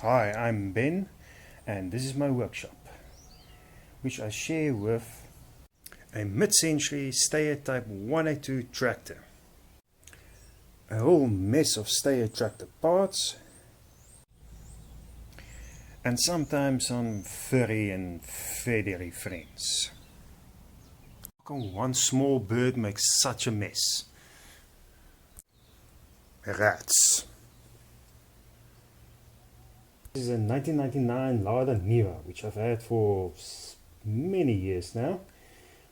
Hi, I'm Ben, and this is my workshop, which I share with a mid-century Steyr Type 182 tractor. A whole mess of Steyr tractor parts, and sometimes some furry and feathery friends. How come one small bird makes such a mess? Rats. This is a 1999 Lada Niva, which I've had for many years now.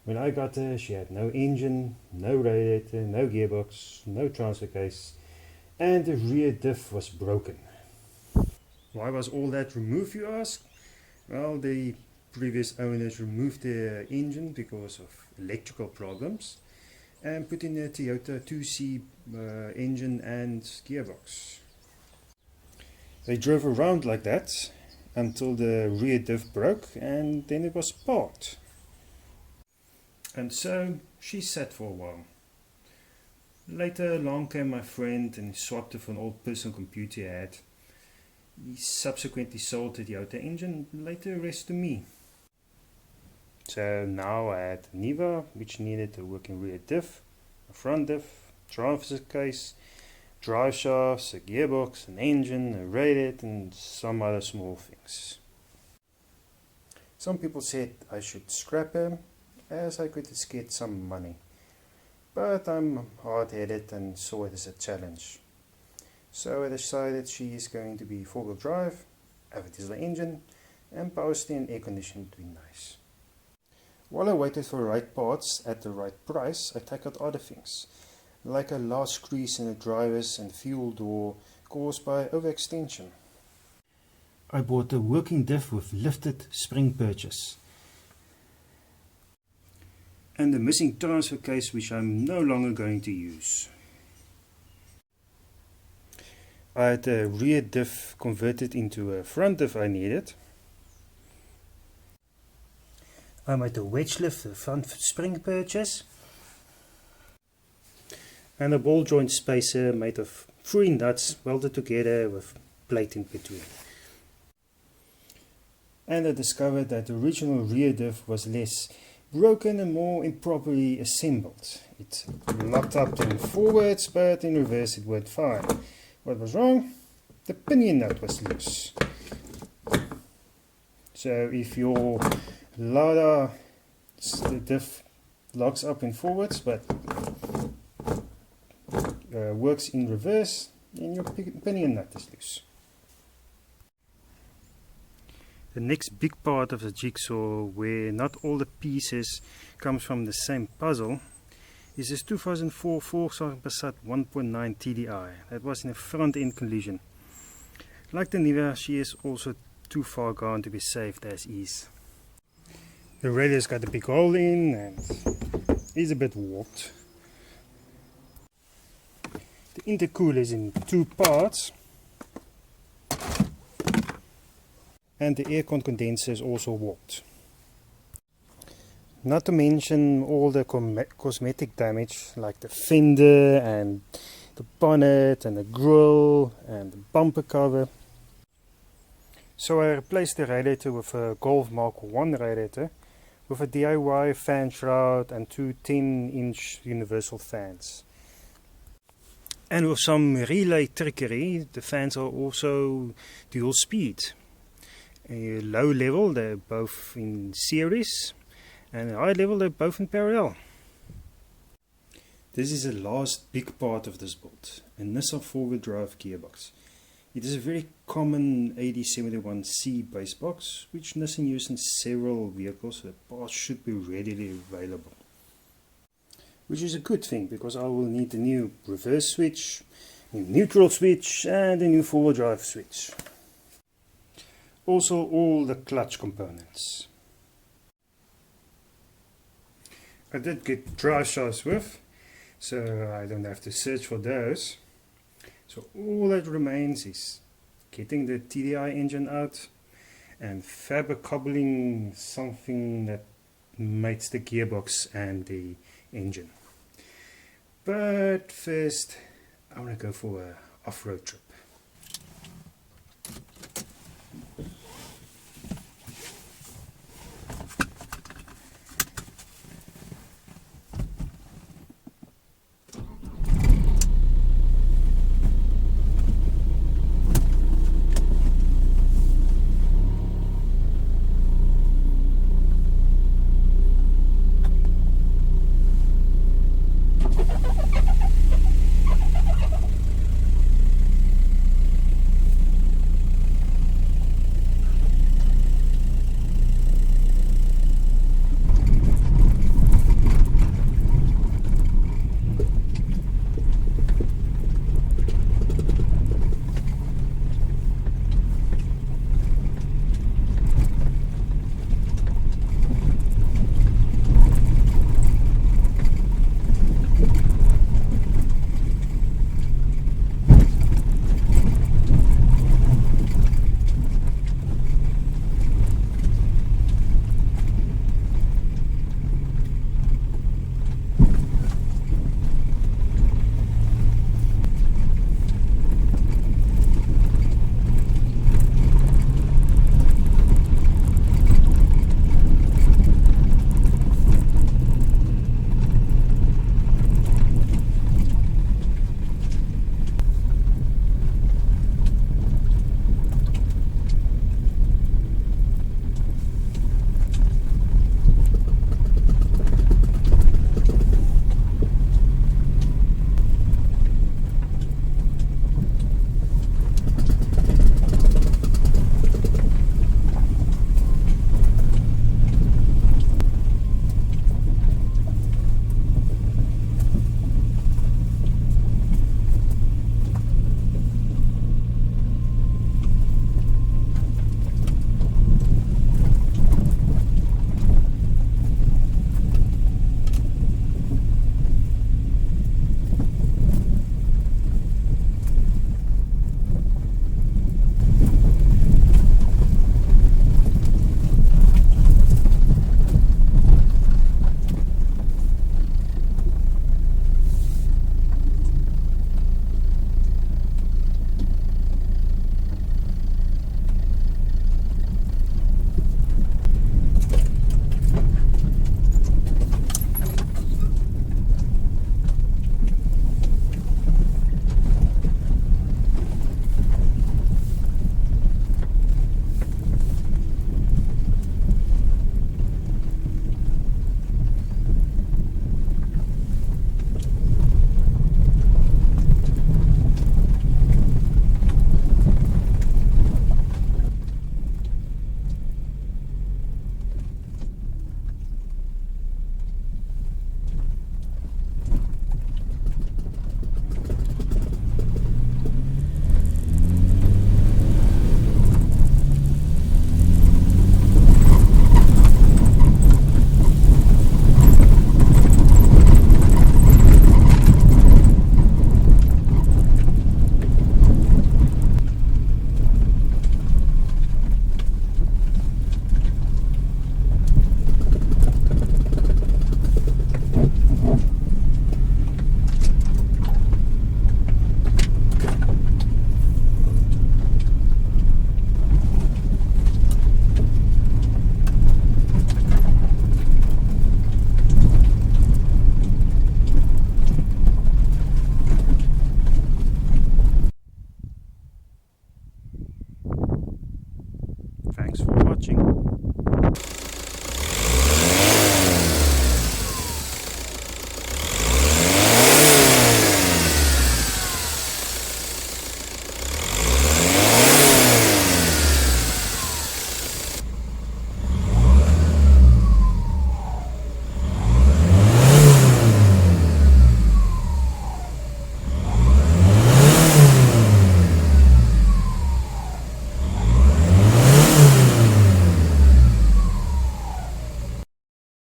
When I got her, she had no engine, no radiator, no gearbox, no transfer case, and the rear diff was broken. Why was all that removed, you ask? Well, the previous owners removed their engine because of electrical problems and put in a Toyota 2C engine and gearbox. They drove around like that until the rear diff broke, and then it was parked. And so she sat for a while. Later along came my friend and swapped it for an old personal computer he had. He subsequently sold the Toyota engine, later the rest to me. So now I had a Niva, which needed a working rear diff, a front diff, transfer case, drive shafts, a gearbox, an engine, a radiator, and some other small things. Some people said I should scrap her, as I could just get some money. But I'm hard-headed and saw it as a challenge. So I decided she is going to be four-wheel drive, have a diesel engine, and power steering and air conditioning to be nice. While I waited for the right parts at the right price, I took out other things, like a large crease in the drivers and fuel door caused by overextension. I bought a working diff with lifted spring purchase, and the missing transfer case, which I'm no longer going to use. I had a rear diff converted into a front diff I needed. I made a wedge lift, the front spring purchase, and a ball joint spacer made of 3 nuts welded together with plate in between. And I discovered that the original rear diff was less broken and more improperly assembled. It locked up in forwards, but in reverse it worked fine. What was wrong? The pinion nut was loose. So if your Lada diff locks up in forwards but works in reverse, then your pinion nut is loose. The next big part of the jigsaw, where not all the pieces comes from the same puzzle, is this 2004 Volksan Passat 1.9 TDI. That was in a front end collision. Like the Niva, she is also too far gone to be saved as is. The radiator's got a big hole in and is a bit warped. The intercooler is in 2 parts, and the aircon condenser is also warped. Not to mention all the cosmetic damage, like the fender and the bonnet and the grille and the bumper cover. So I replaced the radiator with a Golf Mark 1 radiator with a DIY fan shroud and 2 10-inch universal fans. And with some relay trickery, the fans are also dual speed. Low level, they're both in series, and high level, they're both in parallel. This is the last big part of this build, a Nissan 4-wheel drive gearbox. It is a very common 8071C base box, which Nissan uses in several vehicles, so the parts should be readily available. Which is a good thing, because I will need a new reverse switch, new neutral switch, and a new 4-wheel drive switch. Also all the clutch components. I did get drive shafts with, so I don't have to search for those. So all that remains is getting the TDI engine out and fabric cobbling something that mates the gearbox and the engine. But first I want to go for an off-road trip.